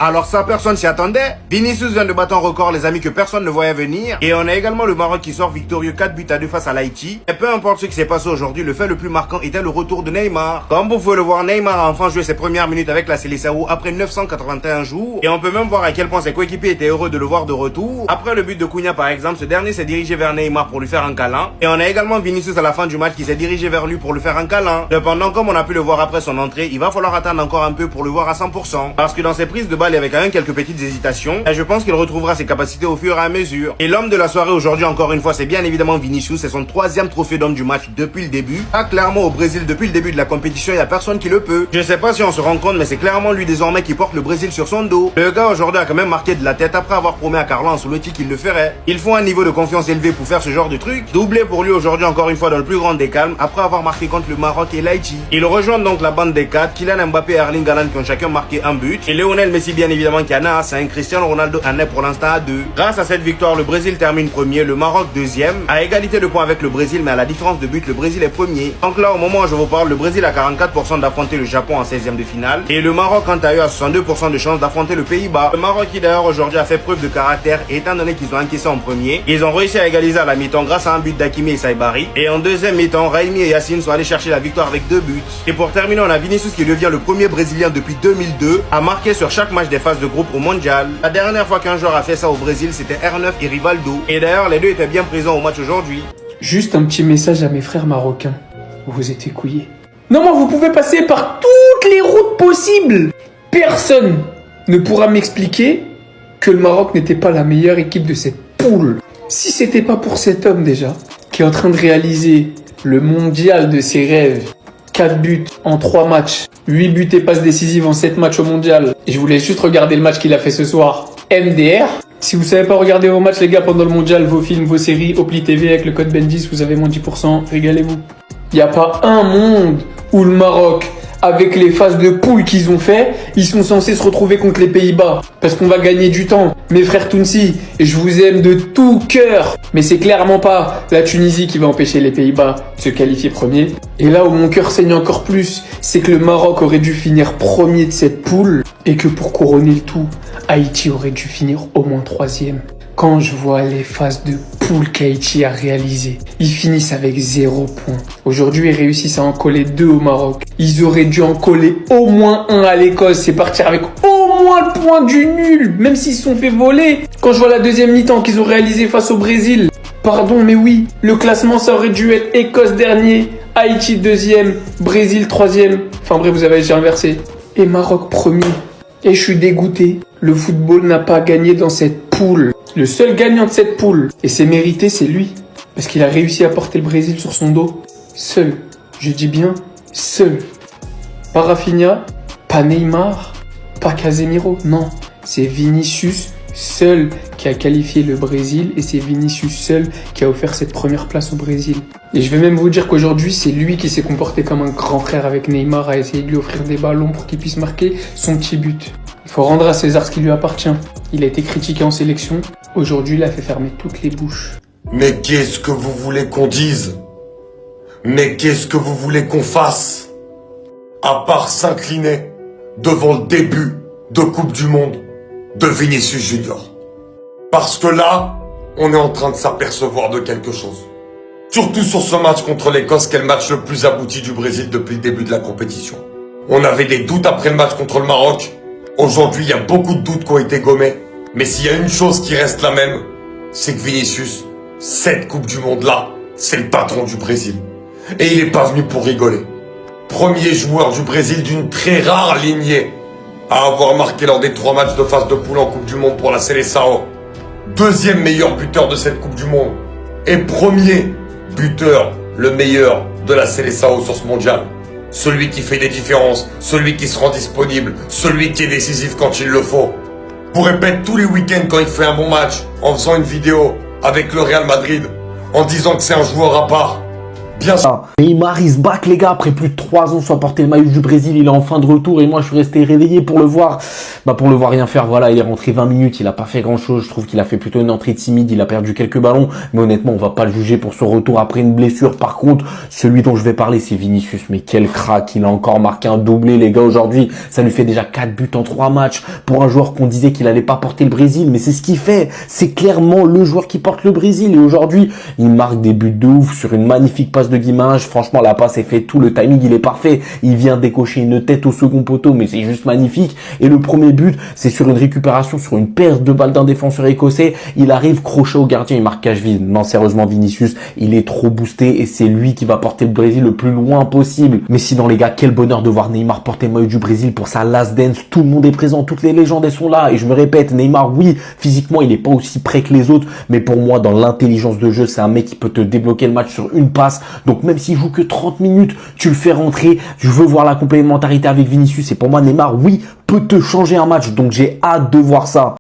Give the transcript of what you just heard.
Alors ça, personne s'y attendait. Vinicius vient de battre un record, les amis, que personne ne voyait venir. Et on a également le Maroc qui sort victorieux 4-2 face à l'Haïti. Et peu importe ce qui s'est passé aujourd'hui, le fait le plus marquant était le retour de Neymar. Comme vous pouvez le voir, Neymar a enfin joué ses premières minutes avec la Seleção après 981 jours. Et on peut même voir à quel point ses coéquipiers étaient heureux de le voir de retour. Après le but de Cunha par exemple, ce dernier s'est dirigé vers Neymar pour lui faire un câlin. Et on a également Vinicius à la fin du match qui s'est dirigé vers lui pour lui faire un câlin. Cependant, comme on a pu le voir après son entrée, il va falloir attendre encore un peu pour le voir à 100%. Parce que dans ses prises de balle, il y avait quand même quelques petites hésitations, et je pense qu'il retrouvera ses capacités au fur et à mesure. Et l'homme de la soirée aujourd'hui, encore une fois, c'est bien évidemment Vinicius. C'est son 3e trophée d'homme du match depuis le début. Ah, clairement au Brésil, depuis le début de la compétition, il y a personne qui le peut. Je sais pas si on se rend compte, mais c'est clairement lui désormais qui porte le Brésil sur son dos. Le gars aujourd'hui a quand même marqué de la tête après avoir promis à Carlo Ancelotti qu'il le ferait. Il faut un niveau de confiance élevé pour faire ce genre de truc. Doublé pour lui aujourd'hui, encore une fois, dans le plus grand des calmes, après avoir marqué contre le Maroc et l'Haïti. Il rejoint donc la bande des 4, Kylian Mbappé et Erling Haaland qui ont chacun marqué un but. Et Lionel Messi bien évidemment qui en a 5, Cristiano Ronaldo en est pour l'instant à 2. Grâce à cette victoire, le Brésil termine premier, le Maroc deuxième, à égalité de points avec le Brésil, mais à la différence de but, le Brésil est premier. Donc là, au moment où je vous parle, le Brésil a 44% d'affronter le Japon en 16e de finale, et le Maroc, quant à eux, a 62% de chance d'affronter le Pays-Bas. Le Maroc qui d'ailleurs aujourd'hui a fait preuve de caractère, et étant donné qu'ils ont encaissé en premier, ils ont réussi à égaliser à la mi-temps grâce à un but d'Hakimi et Saibari, et en deuxième mi-temps, Raimi et Yacine sont allés chercher la victoire avec 2 buts. Et pour terminer, on a Vinicius qui devient le premier Brésilien depuis 2002 à marquer sur chaque match des phases de groupe au Mondial. La dernière fois qu'un joueur a fait ça au Brésil, c'était R9 et Rivaldo. Et d'ailleurs, les deux étaient bien présents au match aujourd'hui. Juste un petit message à mes frères marocains. Vous êtes écouillés. Non, mais vous pouvez passer par toutes les routes possibles. Personne ne pourra m'expliquer que le Maroc n'était pas la meilleure équipe de cette poule. Si c'était pas pour cet homme déjà, qui est en train de réaliser le mondial de ses rêves, 4 buts en 3 matchs, 8 buts et passes décisives en 7 matchs au mondial, et je voulais juste regarder le match qu'il a fait ce soir, MDR. Si vous savez pas regarder vos matchs les gars pendant le mondial, vos films, vos séries, Opli TV avec le code BEN10, vous avez moins 10%, régalez-vous. Il n'y a pas un monde où le Maroc, avec les phases de poule qu'ils ont fait, ils sont censés se retrouver contre les Pays-Bas. Parce qu'on va gagner du temps. Mes frères Tounsi, je vous aime de tout cœur. Mais c'est clairement pas la Tunisie qui va empêcher les Pays-Bas de se qualifier premier. Et là où mon cœur saigne encore plus, c'est que le Maroc aurait dû finir premier de cette poule. Et que pour couronner le tout, Haïti aurait dû finir au moins 3e. Quand je vois les phases de poule qu'Haïti a réalisées, ils finissent avec 0 point. Aujourd'hui, ils réussissent à en coller 2 au Maroc. Ils auraient dû en coller au moins 1 à l'Écosse et partir avec au moins le point du nul, même s'ils se sont fait voler. Quand je vois la deuxième mi-temps qu'ils ont réalisé face au Brésil, pardon, mais oui, le classement, ça aurait dû être Écosse dernier, Haïti 2e, Brésil 3e. Enfin bref, vous avez déjà inversé. Et Maroc premier. Et je suis dégoûté. Le football n'a pas gagné dans cette poule. Le seul gagnant de cette poule, et c'est mérité, c'est lui. Parce qu'il a réussi à porter le Brésil sur son dos. Seul. Je dis bien, seul. Pas Rafinha, pas Neymar, pas Casemiro. Non, c'est Vinicius seul qui a qualifié le Brésil et c'est Vinicius seul qui a offert cette première place au Brésil. Et je vais même vous dire qu'aujourd'hui, c'est lui qui s'est comporté comme un grand frère avec Neymar, à essayer de lui offrir des ballons pour qu'il puisse marquer son petit but. Il faut rendre à César ce qui lui appartient. Il a été critiqué en sélection. Aujourd'hui, il a fait fermer toutes les bouches. Mais qu'est-ce que vous voulez qu'on dise? Mais qu'est-ce que vous voulez qu'on fasse? À part s'incliner devant le début de Coupe du Monde de Vinicius Junior. Parce que là, on est en train de s'apercevoir de quelque chose. Surtout sur ce match contre l'Écosse, qui est le match le plus abouti du Brésil depuis le début de la compétition. On avait des doutes après le match contre le Maroc. Aujourd'hui, il y a beaucoup de doutes qui ont été gommés. Mais s'il y a une chose qui reste la même, c'est que Vinicius, cette Coupe du Monde-là, c'est le patron du Brésil. Et il n'est pas venu pour rigoler. Premier joueur du Brésil d'une très rare lignée à avoir marqué lors des 3 matchs de phase de poule en Coupe du Monde pour la Seleção. Deuxième meilleur buteur de cette Coupe du Monde. Et premier buteur, le meilleur de la Seleção sur ce mondial. Celui qui fait des différences, celui qui se rend disponible, celui qui est décisif quand il le faut. Vous répète tous les week-ends quand il fait un bon match, en faisant une vidéo avec le Real Madrid, en disant que c'est un joueur à part. Bien sûr. Neymar, il se bat, les gars, après plus de 3 ans sans porter le maillot du Brésil, il est en fin de retour et moi je suis resté réveillé pour le voir. Pour le voir rien faire, voilà, il est rentré 20 minutes, il a pas fait grand chose, je trouve qu'il a fait plutôt une entrée timide, il a perdu quelques ballons, mais honnêtement, on va pas le juger pour son retour après une blessure. Par contre, celui dont je vais parler, c'est Vinicius, mais quel crack, il a encore marqué un doublé, les gars, aujourd'hui, ça lui fait déjà 4 buts en 3 matchs, pour un joueur qu'on disait qu'il allait pas porter le Brésil, mais c'est ce qu'il fait, c'est clairement le joueur qui porte le Brésil, et aujourd'hui, il marque des buts de ouf sur une magnifique passe de Guimarães. Franchement, la passe est faite, tout le timing, il est parfait. Il vient décocher une tête au second poteau, mais c'est juste magnifique. Et le premier but, c'est sur une récupération, sur une perte de balle d'un défenseur écossais. Il arrive crochet au gardien, il marque cage vide. Non, sérieusement, Vinicius, il est trop boosté et c'est lui qui va porter le Brésil le plus loin possible. Mais sinon, les gars, quel bonheur de voir Neymar porter le maillot du Brésil pour sa last dance. Tout le monde est présent, toutes les légendes, elles sont là. Et je me répète, Neymar, oui, physiquement, il est pas aussi prêt que les autres, mais pour moi, dans l'intelligence de jeu, c'est un mec qui peut te débloquer le match sur une passe. Donc même s'il joue que 30 minutes, tu le fais rentrer. Je veux voir la complémentarité avec Vinicius. Et pour moi, Neymar, oui, peut te changer un match. Donc j'ai hâte de voir ça.